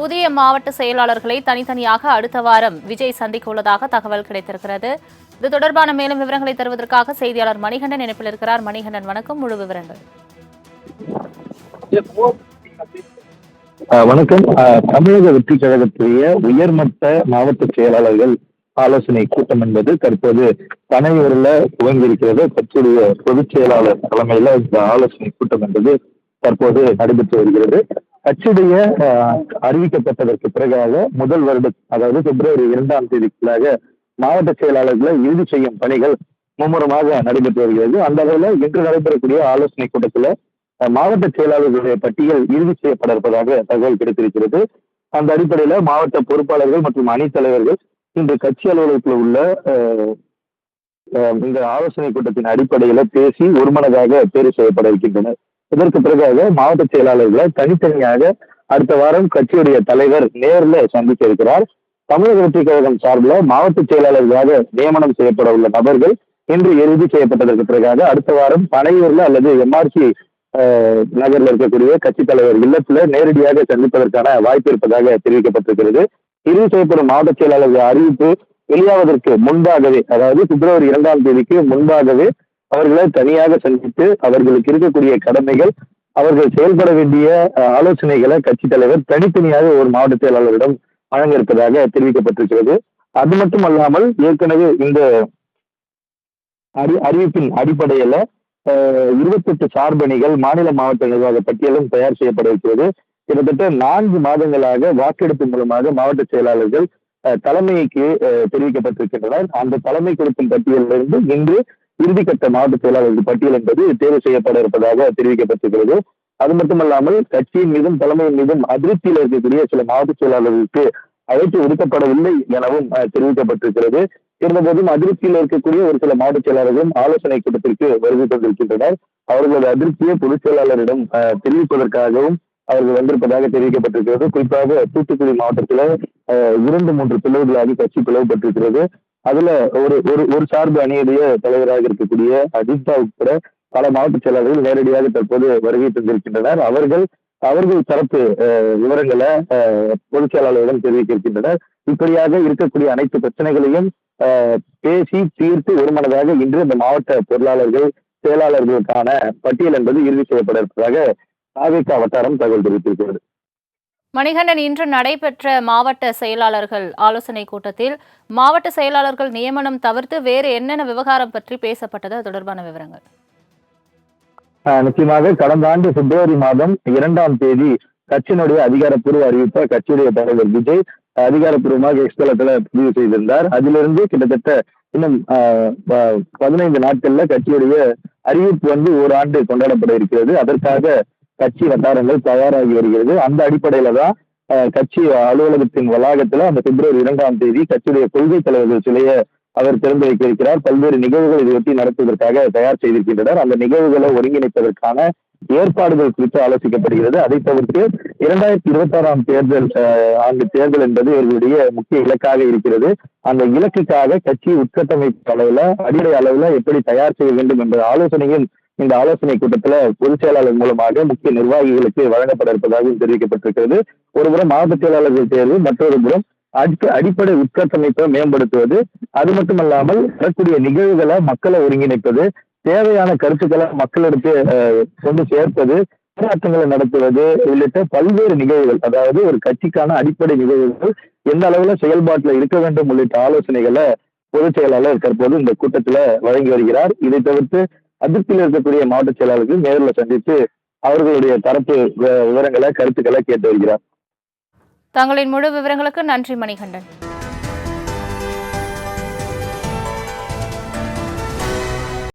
புதிய மாவட்ட செயலாளர்களை தனித்தனியாக அடுத்த வாரம் விஜய் சந்திக்க உள்ளதாக தகவல் கிடைத்திருக்கிறது. இது தொடர்பான மேலும் விவரங்களை தருவதற்காக செய்தியாளர் மணிகண்டன் இணைப்பில் இருக்கிறார். மணிகண்டன், வணக்கம். முழு விவரங்கள். வணக்கம். தமிழக வெற்றி கழகத்துடைய உயர்மட்ட மாவட்ட செயலாளர்கள் ஆலோசனை கூட்டம் என்பது தற்போது பனையூர்ல துவங்கியிருக்கிறது. கட்சியுடைய பொதுச் செயலாளர் தலைமையில இந்த ஆலோசனை கூட்டம் என்பது தற்போது நடைபெற்று வருகிறது. கட்சியுடைய அறிவிக்கப்பட்டதற்கு பிறகாக முதல் வருடம், அதாவது பிப்ரவரி 2ஆம் தேதிக்குள்ளாக மாவட்ட செயலாளர்களை இறுதி செய்யும் பணிகள் மும்முரமாக நடைபெற்று வருகிறது. அந்த வகையில் இன்று நடைபெறக்கூடிய ஆலோசனை கூட்டத்தில் மாவட்ட செயலாளர்களுடைய பட்டியல் இறுதி செய்யப்பட இருப்பதாக தகவல் கிடைத்திருக்கிறது. அந்த அடிப்படையில மாவட்ட பொறுப்பாளர்கள் மற்றும் அணித் தலைவர்கள் இன்று கட்சி அலுவலகத்தில் உள்ள இந்த ஆலோசனை கூட்டத்தின் அடிப்படையில பேசி ஒருமனதாக தேர்வு செய்யப்பட இருக்கின்றனர். இதற்கு பிறகாக மாவட்ட செயலாளர்களை தனித்தனியாக அடுத்த வாரம் கட்சியுடைய தலைவர் நேரில் சந்திக்க இருக்கிறார். தமிழக வெற்றி கழகம் சார்பில் மாவட்ட செயலாளர்களாக நியமனம் செய்யப்பட உள்ள நபர்கள் இன்று இறுதி செய்யப்பட்டதற்கு பிறகாக அடுத்த வாரம் பனையூர்ல அல்லது எம்ஆர்சி நகரில் இருக்கக்கூடிய கட்சி தலைவர் இல்லத்துல நேரடியாக சந்திப்பதற்கான வாய்ப்பு இருப்பதாக தெரிவிக்கப்பட்டிருக்கிறது. இறுதி செய்யப்படும் மாவட்ட செயலாளர்கள் அறிவிப்பு வெளியாவதற்கு முன்பாகவே, அதாவது பிப்ரவரி 2ஆம் தேதிக்கு முன்பாகவே அவர்களை தனியாக சந்தித்து அவர்களுக்கு இருக்கக்கூடிய கடமைகள், அவர்கள் செயல்பட வேண்டிய ஆலோசனைகளை கட்சி தலைவர் தனித்தனியாக ஒரு மாவட்ட செயலாளரிடம் வழங்க இருப்பதாக தெரிவிக்கப்பட்டிருக்கிறது. அது மட்டும் அல்லாமல் ஏற்கனவே இந்த அறிவிப்பின் அடிப்படையில 28 சார்பணிகள் மாநில மாவட்ட நிர்வாக பட்டியலும் தயார் செய்யப்பட இருக்கிறது. கிட்டத்தட்ட 4 மாதங்களாக வாக்கெடுப்பு மூலமாக மாவட்ட செயலாளர்கள் தலைமைக்கு தெரிவிக்கப்பட்டிருக்கின்றனர். அந்த தலைமை கொடுக்கும் பட்டியலிலிருந்து இன்று இறுதிக்கட்ட மாவட்ட செயலாளர்கள் பட்டியல் என்பது தேர்வு செய்யப்பட இருப்பதாக தெரிவிக்கப்பட்டிருக்கிறது. அது மட்டுமல்லாமல் கட்சியின் மீதும் தலைமையின் மீதும் அதிருப்தியில் இருக்கக்கூடிய சில மாவட்ட செயலாளர்களுக்கு அழைப்பு விடுக்கப்படவில்லை எனவும் தெரிவிக்கப்பட்டிருக்கிறது. இருந்தபோதும் அதிருப்தியில் இருக்கக்கூடிய ஒரு சில மாவட்ட செயலாளர்களும் ஆலோசனை கூட்டத்திற்கு வருகை கொண்டிருக்கின்றனர். அவர்களது அதிருப்தியை பொதுச் செயலாளரிடம் தெரிவிப்பதற்காகவும் அவர்கள் வந்திருப்பதாக தெரிவிக்கப்பட்டிருக்கிறது. குறிப்பாக தூத்துக்குடி மாவட்டத்துல 2-3 பிளவுகளாக கட்சி பிளவுபட்டிருக்கிறது. அதுல ஒரு சார்பு அணியுடைய தலைவராக இருக்கக்கூடிய அஜித்தா உட்பட பல மாவட்ட செயலாளர்கள் நேரடியாக தற்போது வருகை தந்திருக்கின்றனர். அவர்கள் தரப்பு விவரங்களை பொதுச் செயலாளரிடம் தெரிவிக்க இருக்கின்றனர். இப்படியாக இருக்கக்கூடிய அனைத்து பிரச்சனைகளையும் பேசி தீர்த்து ஒருமனதாக இன்று இந்த மாவட்ட பொருளாளர்கள் செயலாளர்களுக்கான பட்டியல் என்பது இறுதி செய்யப்பட இருப்பதாக அதிக வட்டாரம் தகவல் தெரிவித்திருக்கிறது. மணிகண்டன், இன்று நடைபெற்ற மாவட்ட செயலாளர்கள் ஆலோசனை கூட்டத்தில் மாவட்ட செயலாளர்கள் நியமனம் தவிர்த்து வேறு என்னென்ன விவகாரம் பற்றி பேசப்பட்டது? அது தொடர்பான விவரங்கள். நிச்சயமாக கடந்த ஆண்டு பிப்ரவரி மாதம் 2ஆம் தேதி கட்சியினுடைய அதிகாரப்பூர்வ அறிவிப்பை கட்சியுடைய தலைவர் விஜய் அதிகாரப்பூர்வமாக எக்ஸ்தலத்துல பதிவு செய்திருந்தார். அதிலிருந்து கிட்டத்தட்ட இன்னும் 15 நாட்கள்ல கட்சியுடைய அறிவிப்பு வந்து ஓராண்டு கொண்டாடப்பட இருக்கிறது. அதற்காக கட்சி வட்டாரங்கள் தயாராகி வருகிறது. அந்த அடிப்படையில தான் கட்சி அலுவலகத்தின் வளாகத்துல அந்த பிப்ரவரி 2ஆம் தேதி கட்சியுடைய கொள்கை தலைவர்கள் சிலையை அவர் திறந்து வைக்க இருக்கிறார். பல்வேறு நிகழ்வுகள் இதையொட்டி நடத்துவதற்காக தயார் செய்திருக்கின்றனர். அந்த நிகழ்வுகளை ஒருங்கிணைப்பதற்கான ஏற்பாடுகள் குறித்து ஆலோசிக்கப்படுகிறது. அதை தவிர்த்து 2026ஆம் ஆண்டு தேர்தல் என்பது இவர்களுடைய முக்கிய இலக்காக இருக்கிறது. அந்த இலக்குக்காக கட்சி உட்கட்டமைப்பு அளவுல அடிப்படை அளவுல எப்படி தயார் செய்ய வேண்டும் என்ற ஆலோசனையும் இந்த ஆலோசனை கூட்டத்துல பொதுச் செயலாளர் மூலமாக முக்கிய நிர்வாகிகளுக்கு வழங்கப்பட இருப்பதாகவும் தெரிவிக்கப்பட்டிருக்கிறது. ஒருபுறம் மாவட்ட செயலாளர்கள் தேர்வு, மற்றொரு புறம் அடிப்படை உட்கட்டமைப்பை மேம்படுத்துவது, அது மட்டுமல்லாமல் வரக்கூடிய நிகழ்வுகளை மக்களை ஒருங்கிணைப்பது, தேவையான கருத்துக்களை மக்களிடத்து கொண்டு சேர்ப்பது, போராட்டங்களை நடத்துவது உள்ளிட்ட பல்வேறு நிகழ்வுகள், அதாவது ஒரு கட்சிக்கான அடிப்படை நிகழ்வுகள் எந்த அளவுல செயல்பாட்டில் இருக்க வேண்டும் உள்ளிட்ட ஆலோசனைகளை பொதுச் செயலாளர் தற்போது இந்த கூட்டத்துல வழங்கி வருகிறார். இதை தவிர்த்து அதிருப்தியில் இருக்கக்கூடிய மாவட்ட செயலாளர்கள் நேரில் சந்தித்து அவர்களுடைய தரப்பு விவரங்களை, கருத்துக்களை கேட்டு வருகிறார். தங்களின் முழு விவரங்களுக்கு நன்றி மணிகண்டன்.